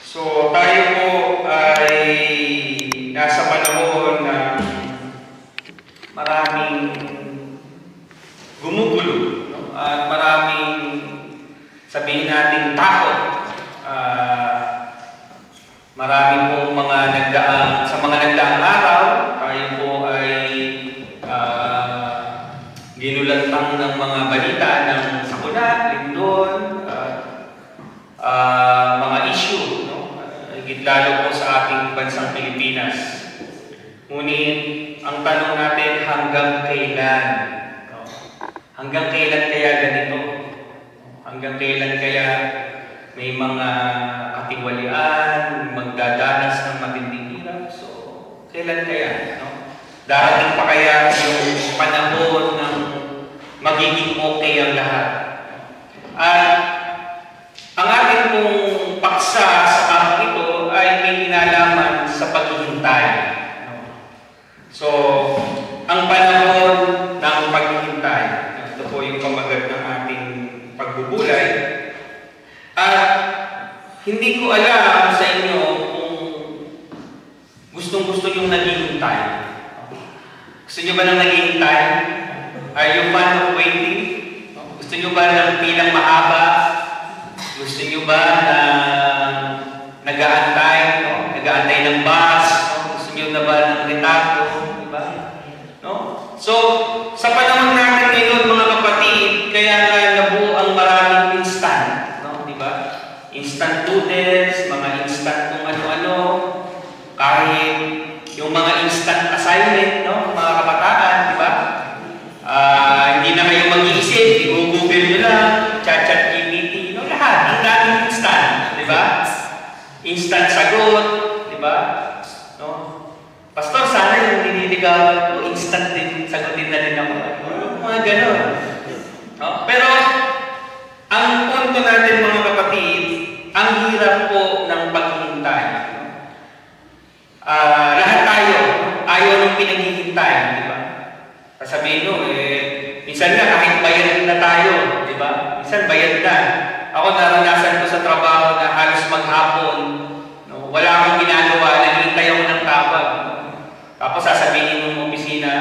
So tayo po ay nasa panahon na maraming gumugulo, no? At maraming sabihin natin takot. Marami pong mga nagdaang araw, tayo po ay ginulantang ng mga balita ng sakuna, lindol, mga issue, no? Lalo po sa ating bansang Pilipinas. Ngunit, ang tanong natin, hanggang kailan? No? Hanggang kailan kaya ganito? Hanggang kailan kaya may mga katiwalian, magdadanas ng matinding hirap? So, kailan kaya? No? Darating pa kaya yung panahon ng magiging okay ang lahat? At ang ating pong paksa sa araw ito ay may kinalaman sa paghihintay. So, ang panahon ng paghihintay, ito po yung pamagat ng ating pagbubulay. At hindi ko alam sa inyo kung gustong-gusto yung naghihintay. Gusto nyo ba nang naghihintay? Are you fan of waiting? Gusto nyo ba ng pilang mahaba? Gusto nyo ba na nag-aantay? No? Nag-aantay ng bus? No? Gusto nyo na ba ng retardo? Diba? No? So, sa panahon natin ngayon, mga kapatid, kaya nga nabuo ang maraming instant. No? Diba? Instant noodles, mga instant kung ano-ano, kahit yung mga instant assignment, no? Mga kabataan, diba? Hindi na kayo mag-iisip, i-google nyo lang, chat GPT, no? Lahat, ang daming instant, diba? Instant sagot, diba? No? Pastor, sana yung niniligawan ko, instant din, sagutin na din ako. Mga ganon. No? Pero, ang punto natin mga kapatid, ang hirap po ng paghihintay. Lahat tayo, ayaw ng pinaghihintay, diba? Sasabihin nyo, minsan nga kahit bayad na tayo, di ba? Minsan bayad na. Ako naranasan ko sa trabaho na halos maghapon, no? Wala akong ginagawa, naghihintay ako ng tawag. Tapos sasabihin ng opisina,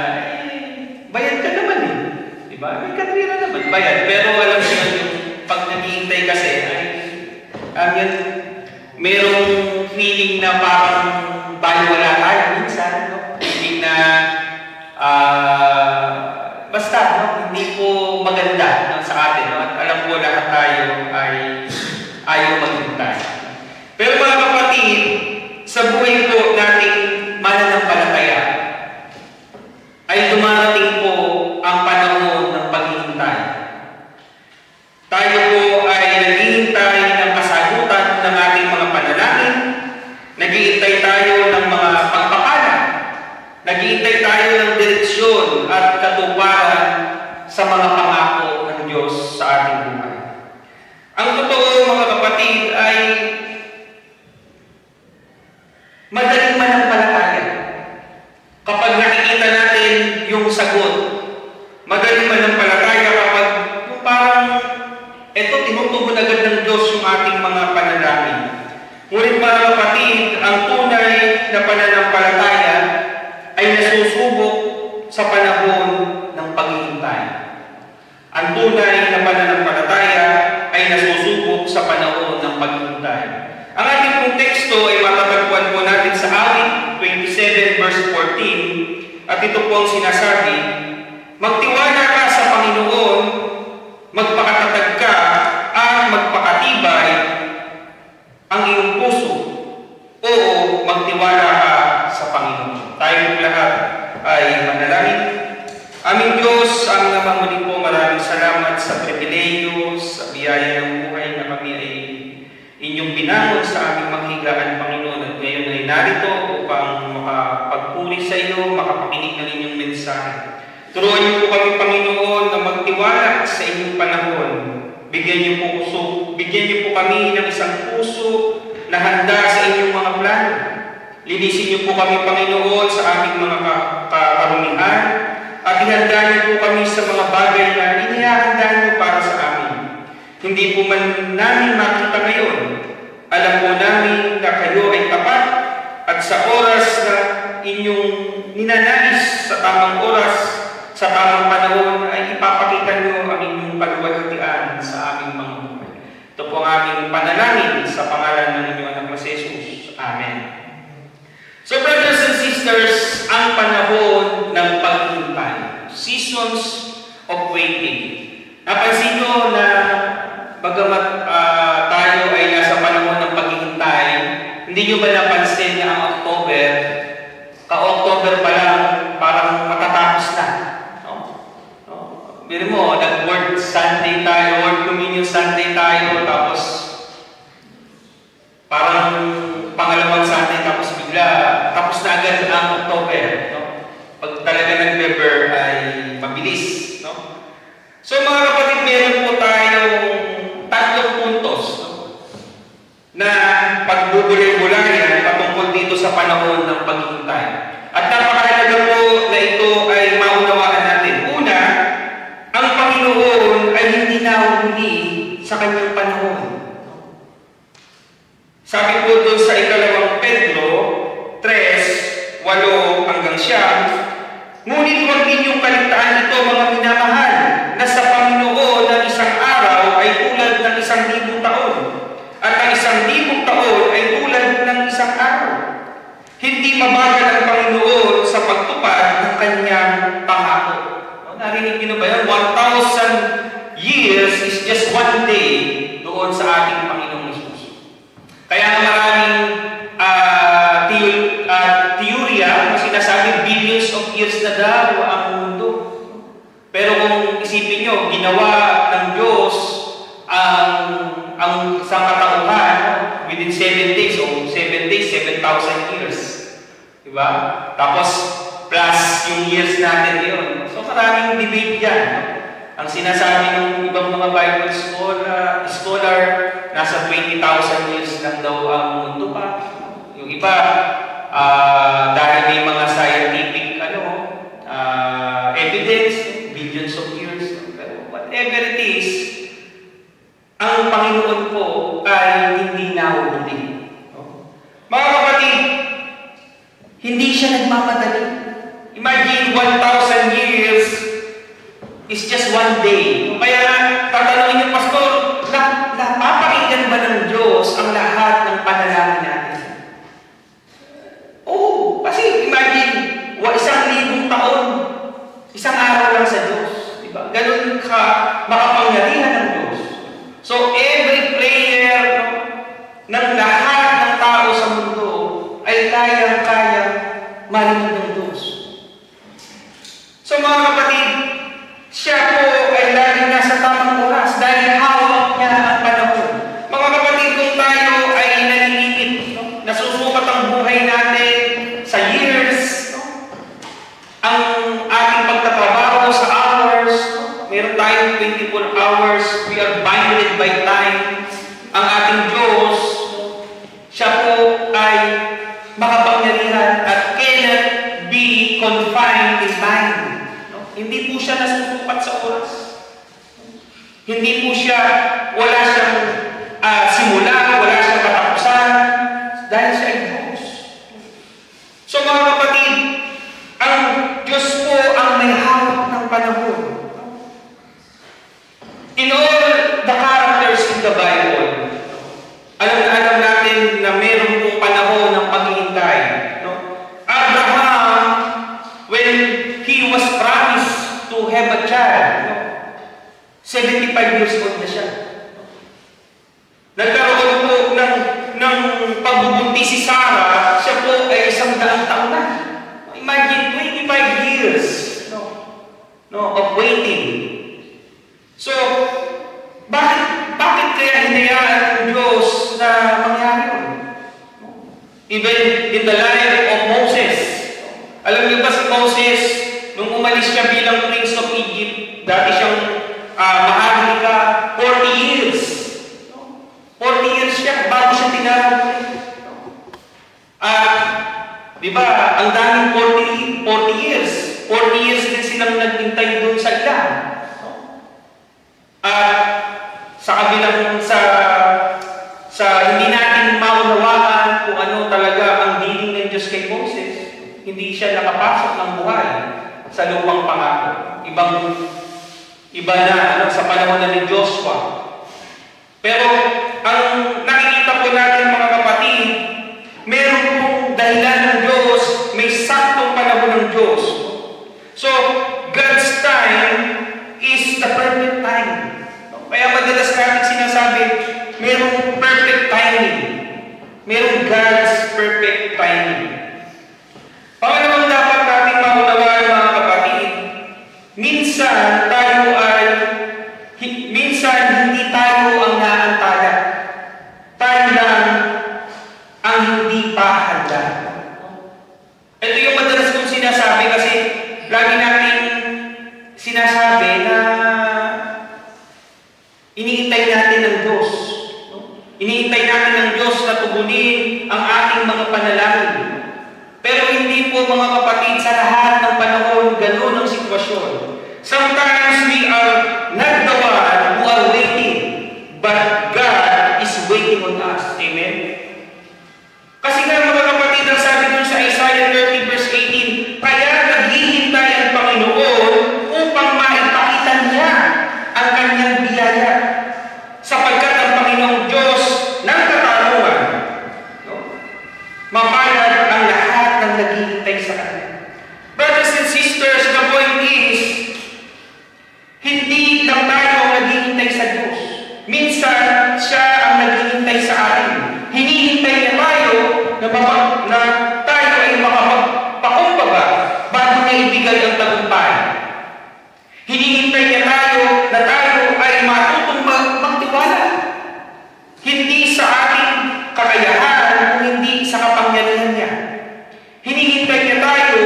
bayad ka naman eh. Di ba? May kadrira naman, bayad. Pero alam niyo yung pag naghihintay kasi, merong feeling na parang baliwala tayo minsan, no? Feeling na basta, no? Hindi po maganda, no? Sa atin, no? At alam po lahat tayo ay ayaw maghintay. Pero mga kapatid, sa buhay po nating mananampalataya ay dumarating po ang panahon ng paghihintay. Tayo po ay naghihintay ng kasagutan ng ating mga panalangin, naghihintay tayo ng mga pagpapala, naghihintay tayo ng direksyon at katuparan sa mga pangako ng Diyos sa ating buhay. Ang totoo mga kapatid ay madaling manampalataya. Kapag nakikita natin yung sagot, madaling manampalataya kapag yung parang tinutugon agad ng Diyos yung ating mga panalangin. Ngunit mga kapatid, ang tunay na pananampalataya ay nasusubok sa panahon ng paghihintay. Ang tunay na pananampalataya ay nasusubok sa panahon ng paghihintay. Ang ating pong teksto ay matatagpuan po natin sa Awit 27 verse 14 at ito po ang sinasabi, magtiwala ka sa Panginoon, magpakatatag ka at magpakatibay ang iyong puso. Oo, magtiwala ka sa Panginoon. Tayong lahat ay manalangin. Aming Diyos, ang namamuli po, maraming salamat sa pribileyo, sa biyaya ng buhay na kami ay inyong binangon sa aming makhigaan, Panginoon. At ngayon ay narito upang makapagpuri sa iyo, makapakinig ng inyong mensahe. Turuan niyo po kami, Panginoon, na magtiwala sa inyong panahon. Bigyan niyo po kami ng isang puso na handa sa inyong mga plano. Linisin niyo po kami, Panginoon, sa aming mga karumihan at ihanda niyo po kami sa mga bagay na inihahanda niyo para sa amin. Hindi po man namin makita ngayon, alam po namin na sa oras na inyong ninanais sa tamang oras, sa tamang panahon, ay ipapakita nyo ang inyong kaluwalhatian sa aming mga buhay. Ito po ang aming panalangin sa pangalan ng inyong anak na si Jesus. Amen. So brothers and sisters, ang panahon ng paghihintay, seasons of waiting. Napansin nyo na bagamat tayo ay nasa panahon ng paghihintay, hindi nyo ba napansin na ang October, ka-October pa lang, parang matatapos na. Biro mo, nag-Word Sunday tayo, Word Communion Sunday tayo, tapos parang pangalawang Sunday, tapos bigla, tapos na agad ang October. Pag talaga nag-November ay mabilis. So mga kapatid, meron po tayong tatlong puntos na pagbubulay-bulayan patungkol dito sa panahon ng paghihintay. At napakahalaga po na ito ay maunawaan natin. Una, ang Panginoon ay hindi nahuhuli sa kanyang panahon. Sabi po doon sa ikalawang Pedro 3:8 hanggang 9, ngunit huwag ninyong kaligtaan ito, mga minamahal, na sa Panginoon ang isang araw ay tulad ng 1,000 taon, at ang 1,000 taon ay tulad ng isang araw. Hindi mabagal ang Panginoon sa pagtupad ng kanyang pangako. Narinig niyo na ba yan? 1,000 years is just one day doon sa ating Panginoong Jesus. Kaya nga maraming teorya na sinasabi billions of years na daw ang mundo. Pero kung isipin nyo, ginawa ng Diyos ang isang katauhan within 7 days, o 7 days, 7,000 years. Diba? Tapos, plus yung years natin yun. So, maraming debate yan. Ang sinasabi ng ibang mga Bible scholar, nasa 20,000 years lang daw ang mundo pa. Yung iba, dahil may mga scientific evidence, billions of years. Pero whatever it is, ang Panginoon po ay hindi nahuhuli. Mga kapatid, hindi siya nagmamadali. Imagine 1,000 years is just one day. Kaya tatanungin niyo, Pastor, napapakinggan ba ng Diyos ang lahat ng panalangin natin? Oo, kasi imagine, 1,000 taon, isang araw lang sa Diyos. Diba? Ganun ka makapangyarihan ng Diyos. So, every prayer ng lahat ng tao sa mundo ay kayang-kayang marinig ng Diyos. So, mga kapatid, siya po ay laging nasa tamang oras dahil hawak niya ang panahon. Mga kapatid, kung tayo ay nalilipit, nasusukat ang buhay natin sa years, ang ating pagtatrabaho sa hours, meron tayong 24 hours, we are binded by time. Ang ating Diyos, siya po ay makapangyarihan at cannot be confined in time. Hindi po siya nasusukat sa oras. Hindi po siya, wala siyang simula, wala siyang katapusan, dahil siya ay Diyos. So mga kapatid, ang Diyos po ang may hawak ng panahon. In all the characters in the Bible, alam natin na meron pong panahon ng paghihintay. Abraham, when he was promised to have a child, 75 years old na siya. Nagkaroon po ng pagbubuntis si Sarah, siya po ay 100 taon na. Imagine, 25 years of waiting. So, bakit kaya hinayaan ng Diyos na mangyari yun? Even in the life of Moses. Alam niyo ba si Moses, nung umalis siya bilang prince of Egypt, dati siyang maharlika, 40 years. 40 years siya, bago siya tinawag. Di ba, ang daming 40 years. 40 years din silang naghintay doon sa ilan. Sa kabilang sa hindi natin maunawaan kung ano talaga ang diling ng Diyos hindi siya nakapasok ng buhay sa lupang pangako. Iba na sa panahon na ni Joshua. Pero ang nakikita po natin mga kapatid, meron pong dahilan ng Diyos, may saktong panahon ng Diyos. So, God's time is the perfect time. Kaya madalas natin sinasabi, merong perfect timing. Merong God's perfect timing. Pangalawang dapat natin maunawaan mga kapatid, minsan hindi tayo ang naantala. Tayo lang ang hindi pa handa. Ito yung madalas kong sinasabi kasi lagi natin sinasabi na iniintay natin ng Diyos. Iniintay natin ng Diyos na tugunin ang ating mga panalangin. Pero hindi po mga kapatid sa lahat ng panahon ganoon ang sitwasyon. Sometimes we are not the one who are waiting, but God is waiting on us. Amen? Kasi nga mga kapatid, ang sabi dun sa Isaiah 30 verse 18, kaya naghihintay ang Panginoon upang maipakita niya ang kanyang biyaya. Sapagkat ang Panginoong Diyos ng katarungan, mapalad ang lahat ng naghihintay sa Kanya. Brothers and sisters, the point is, hindi lang tayo ang naghihintay sa Diyos. Minsan, siya ang naghihintay sa atin. Hinihintay niya tayo na tayo ay makapagpakumbaba bago niya ibigay ang tagumpay. Hinihintay niya tayo na tayo ay matutong magtiwala. Hindi sa ating kakayahan, kung hindi sa kapangyarihan niya. Hinihintay niya tayo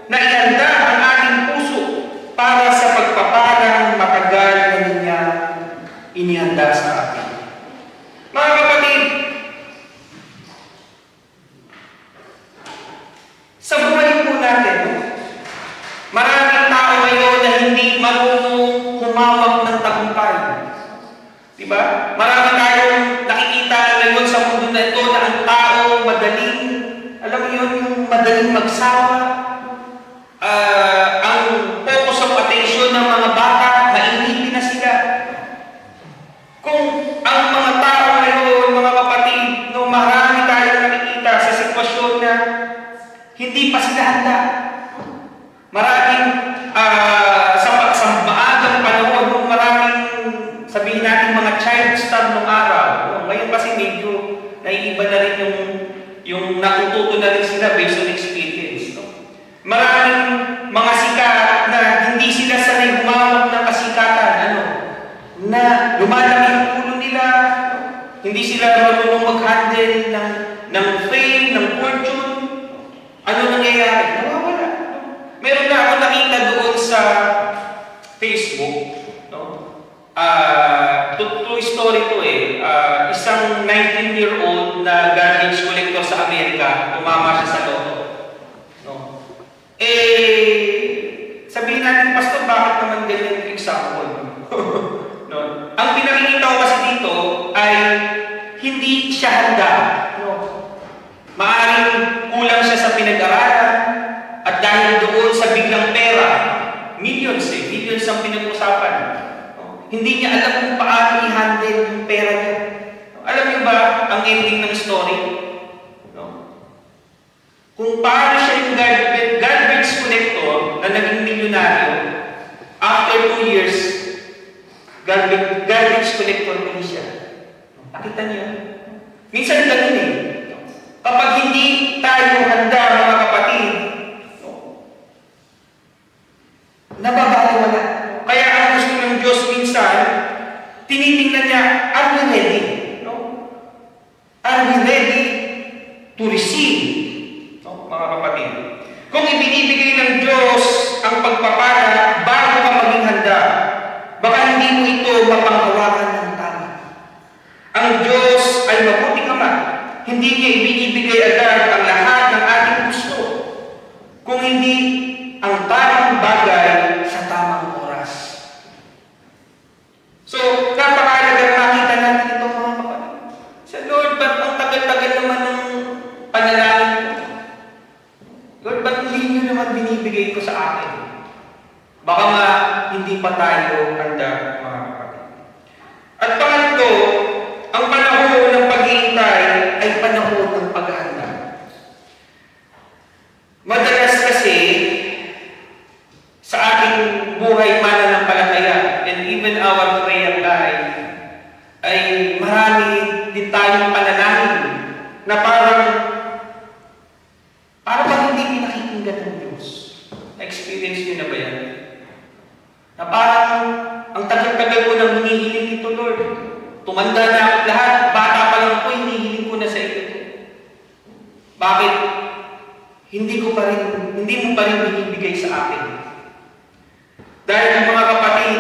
na ihanda ang ating puso para sa pagpapalang matagal na niya inihanda sa atin. Mga kapatid, sa buhay po natin, maraming tao ngayon na hindi marunong humawak ng tagumpay. Diba? Marami tayong nakikita ngayon sa mundo na ito na ang tao madaling, alam mo yun, yung madaling magsawa. Ang focus of attention ng mga bata, mainipin na sila. Kung ang mga tao ngayon, mga kapatid, no, marami tayong nakikita sa sitwasyon na hindi pa sila handa. Maraming sa maagang panahon, maraming sabihin natin mga child star nung araw. Ngayon kasi medyo naiiba na rin yung natututo na rin sila based on experience. No? Maraming mga sikat na hindi sila sanay humawak ng kasikatan. Na lumalaki ang ulo nila. Hindi sila marunong mag-handle ng fame, ng fortune. Ano nangyayari? Nawawala. Meron na ako nakita doon sa Facebook. True story to isang 19-year-old na garbage collector sa Amerika, tumama siya sa loto. No? Sabihin natin, Pastor, bakit naman ganyan yung example? No? Ang pinakikita ko kasi dito ay hindi siya handa. No? Maaaring kulang siya sa pinag-aralan at dahil doon sa biglang pera, millions ang pinag-usapan. Hindi niya alam kung paano i-handle yung pera niya. Alam niyo ba ang ending ng story? No? Kung paano siya yung garbage collector na naging milyonaryo, after 2 years, garbage collector na siya. Nakita niyo? Minsan ganun Kapag hindi tayo handa, mga kapatid, nababaliwala. Kaya ang gusto ng Diyos minsan, tinitingnan niya, are we ready? No? Are we ready to receive? No, mga kapatid. Kung ibinibigay ng Diyos ang pagpapala bago ka maging handa, baka hindi mo ito mapanghawakan ng tama. Ang Diyos ay mabuting Ama. Hindi niya ibinibigay agad ang lahat ng ating gusto. Kung hindi ang tamang bagay sa tamang oras. So, napakalagang makita natin ito mga kapatid. Sa Lord, ba't ang tagal-tagal naman ng panalangin ko? Lord, Baka nga hindi pa tayo handa, mga kapatid. At pangatlo, ang panahon ng paghihintay ay panahon ng paghahanda. Madalas kasi sa ating buhay mananampalataya and even our prayer life ay marami din tayong panalangin na parang hindi pinakikinggan ng Diyos. Na-experience nyo na ba yan? Na parang ang tagal-tagal ko nang hinihiling ito, Lord. Tumanda na ako lahat. Bata pa lang ko, hinihiling ko na sa ito. Bakit? Hindi mo pa rin binibigay sa akin. Dahil mga kapatid,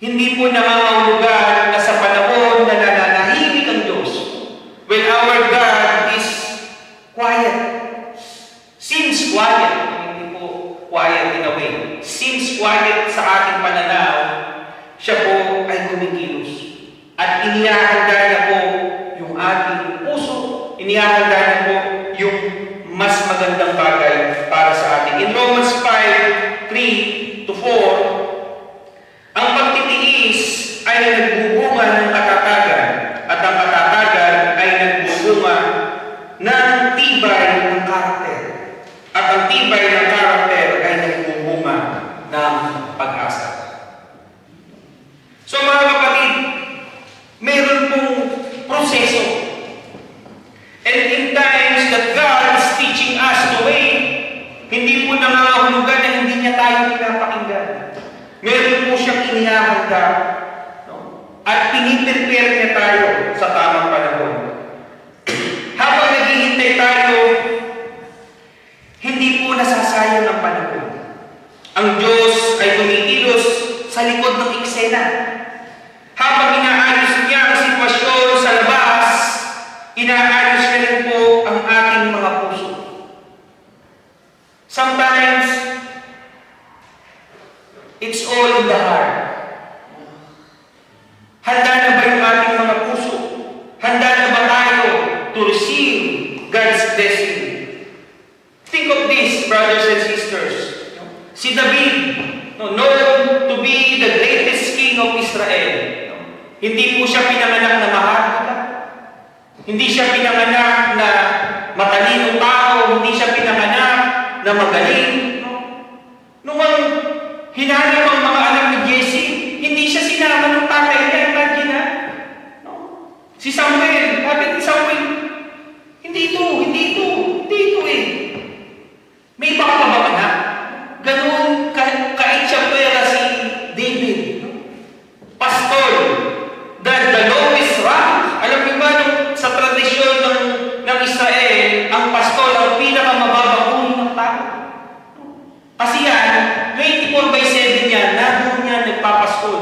hindi po nangangahulugan na sa panahon na nananahimik ang Diyos when our God is quiet. Seems quiet. Hindi po quiet in a way. Seems quiet sa ating pananaw, siya po ay kumikilos. At inihahanda niya po yung ating puso. Inihahanda niya po yung mas magandang bagay para sa atin. In Romans 5:3-4, ang pagtitiis ay nagbubunga ng katatagan at ang katatagan ay nagbubunga ng tibay ng karakter. At ang tibay ng karakter ay nagbubunga ng pag-asa. So mga kapatid, meron pong proseso. And in times that God is teaching us the way, hindi po nangangahulugan na hindi niya tayo pinapakinggan. Meron po siyang inihahanda, no? At piniprepare niya tayo sa tamang panahon. Habang naghihintay tayo, hindi po nasasayang ang panahon. Ang Diyos ay tumikilos sa likod ng eksena. Habang inaayos niya ang sitwasyon sa labas, inaayos niya rin po ang ating mga puso. Sometimes, it's all in the heart. Handa na ba yung ating mga puso? Handa na ba tayo to receive God's blessing? Think of this, brothers and sisters. Si David, known to be the greatest king of Israel, hindi po siya pinanganak na mahal. Hindi siya pinanganak na matalinong tao. Hindi siya pinanganak na magaling. Nung hinanap ang mga anak ni Jesse, hindi siya sinama ng tatay niya. Imagine na. Si Samuel, sabi ni Samuel, hindi ito eh. May iba ka ba anak? Ganun kaitsapwera si David. Pastor, the lowest rank. Alam niyo ba, sa tradisyon ng Israel, ang pastor ang pinakamababang uri ng tao. Kasi yan, 24/7 yan, nandun niya nagpapastol.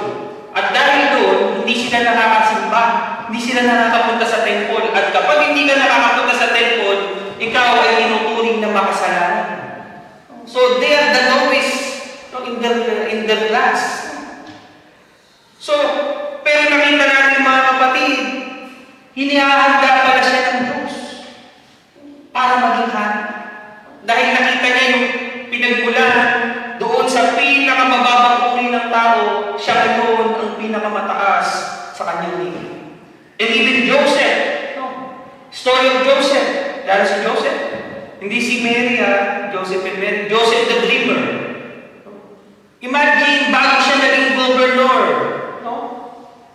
At dahil doon, hindi sila nakakasimba. Hindi sila nakakapunta sa temple. At kapag hindi ka nakakapunta sa temple, ikaw ay tinuturing na makasalanan. So, they are the lowest in their class. So, pero nakita natin mga kapatid, hinihahanda pala siya ng Diyos para maging hari. Dahil nakita niya yung pinagmulan doon sa pinakamababang uri ng tao, siya ngayon ang pinakamataas sa kanyang lihi. And even Joseph, story of Joseph, lalo si Joseph, hindi si Mary, Joseph and Mary, Joseph the dreamer. Imagine, bago siya naging governor,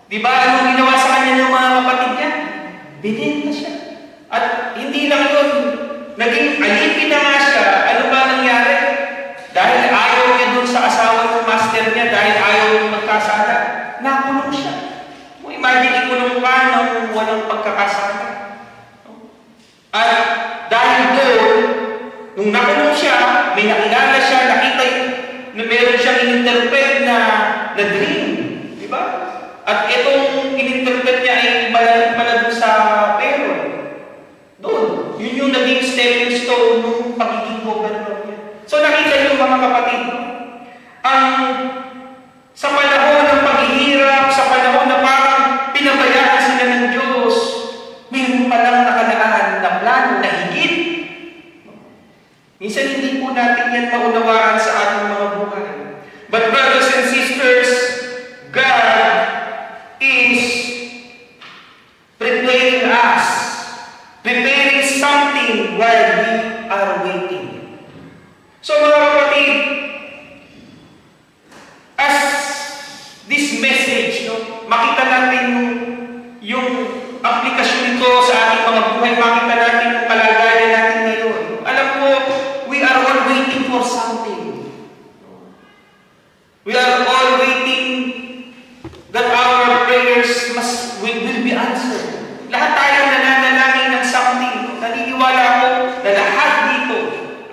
di ba anong ginawa sa kanya ng mga kapatid niya? Binenta siya. At hindi lang yun, naging alipin na nga siya. Ano ba nangyari? Dahil ayaw niya dun sa asawa ng master niya, dahil ayaw niya magkasala, nakulong siya. Imagine, ikulong ka ng walang pagkakasala. At dahil doon, nung nakulong siya, may nakilala siya, nakita na meron siyang in-interpret na dream. Di ba? At itong in-interpret niya ay malalim pala doon sa pero. Doon. Yun yung naging stepping stone nung pagiging governor niya. So nakita yung mga kapatid, sa panahon ng paghihirap, sa panahon na parang pinabayaan sila ng Diyos, mayroon palang nakalaan na plano na higit. Minsan hindi po po natin yan maunawaan sa ating mga buhay. But brothers and sisters, God is preparing us, preparing something while we are waiting. So mga kapatid, as this message, makita natin yung aplikasyon nito sa ating mga buhay, makita natin yung kalagayan natin ngayon. Alam mo, we are all waiting for something. We are all waiting that our prayers will be answered. Lahat tayo nananalangin ng something. Naniniwala ako na lahat dito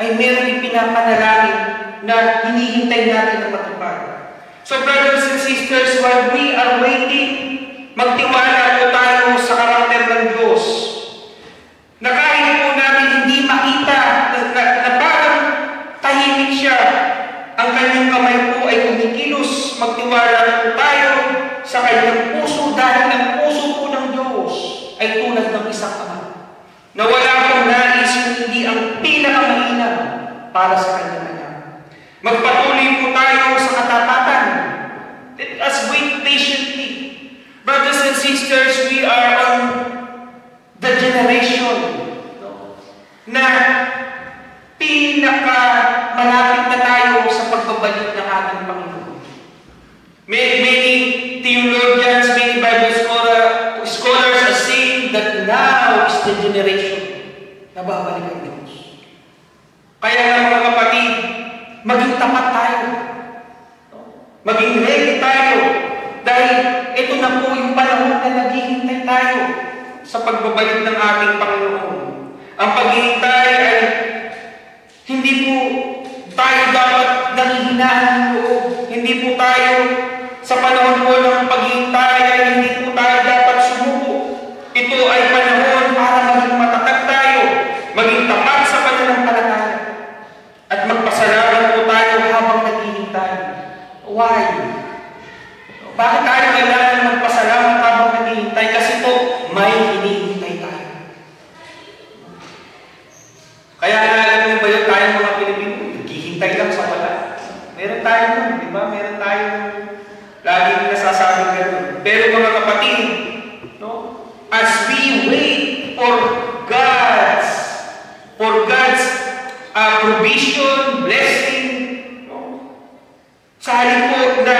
ay meron ipinapanalangin na hinihintay natin na matupad. So brothers and sisters, while we are waiting, magtiwala po tayo sa karakter ng Diyos. Na kahit po namin hindi makita, na parang tahimik siya, ang kanyang kamay po ay kumikilos, magtiwala po tayo sa kanyang puso dahil ang puso po ng Diyos ay tulad ng isang ama. Na wala pong nais kung hindi ang pinakamainam para sa kanyang anak. Magpatuloy po tayo sa katapatan. Let us wait patiently. Brothers and sisters, we are on the generation na pinaka-malapit na tayo sa pagbabalik ng ating Panginoon. Many theologians, many Bible scholars are saying that now is the generation na babalik ang Diyos. Kaya nga mga kapatid, maging tapat tayo. Maging ready tayo. Dahil ito na po yung panahon na naghihintay tayo sa pagbabalik ng ating Panginoon. Ang paghihintay ay hindi po tayo dapat nanghihinaan ng loob. Hindi po tayo sa panahon po ng paghihintay ay hindi po tayo dapat sumuko. Ito ay panahon para maging matatag tayo, maging tapat sa pananampalataya. At magpasalamat po tayo habang naghihintay. Why? Bakit tayo kailangan magpasalamat habang naghihintay? Kasi po, may hinihintay tayo. Kaya alam niyo ba yun, tayong mga Pilipino, naghihintay lang sa wala. Meron tayo nun, di ba? Meron tayong laging nasasabing gano'n. Pero mga kapatid, as we wait for God's provision, blessing, sa halip po na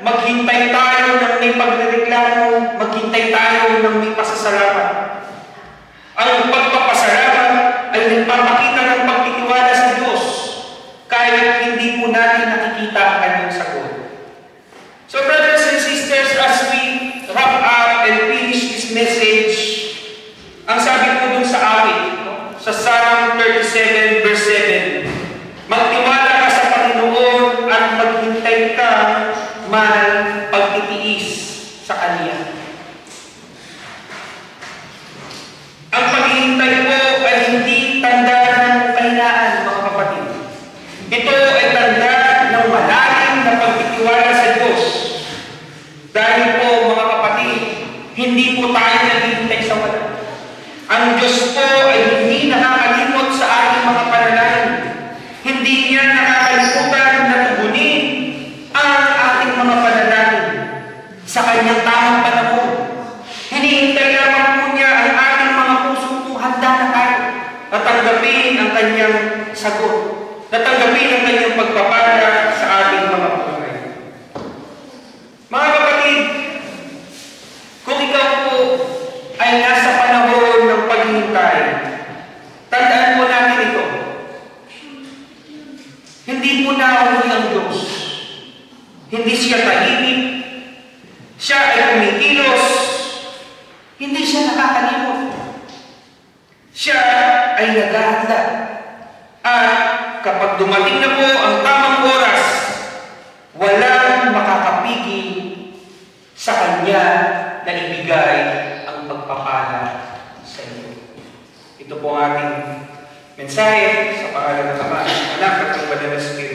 maghintay tayo ng may pagrereklamo, maghintay tayo ng may pasasalamat. Ang pagpapasalamat ay nagpapakita ng pagtitiwala sa Diyos kahit hindi po natin nakikita ang kanyang sagot. So brothers and sisters, as we wrap up and finish this message, ang sabi po dun sa awit, sa Psalm 37 verse 7, magtiwala ka sa Panginoon at maghintay ka may pagtitiis sa Kanya. Ang paghihintay po ay hindi tanda ng kahinaan, mga kapatid. Ito ay tanda ng malalim na pagtitiwala sa Diyos. Dahil po, mga kapatid, hindi po tayo naghihintay sa wala. Ang Diyos po ay hindi nakakalimot sa ating mga panalangin. Hindi niya nakakalimutan na tugunin ang ating mga panalangin sa kanyang tamang panahon. Hinihintay lamang po niya ang ating mga puso kung handa na tayo at tanggapin ang kanyang sagot, na tanggapin ang kanyang pagpapala sa ating mga buhay. Mga kapatid, kung ikaw po ay nasa panahon ng paghihintay, tandaan mo natin ito. Hindi mo nahuli ang Diyos. Hindi siya tahimik. Siya ay kumikilos. Hindi siya nakakalimot. Siya ay naghahanda. At kapag dumating na po ang tamang oras, walang makakapigil sa Kanya na ibigay ang pagpapala sa iyo. Ito po ang ating mensahe sa pangalan ng Ama, Anak at ng Banal na Espiritu.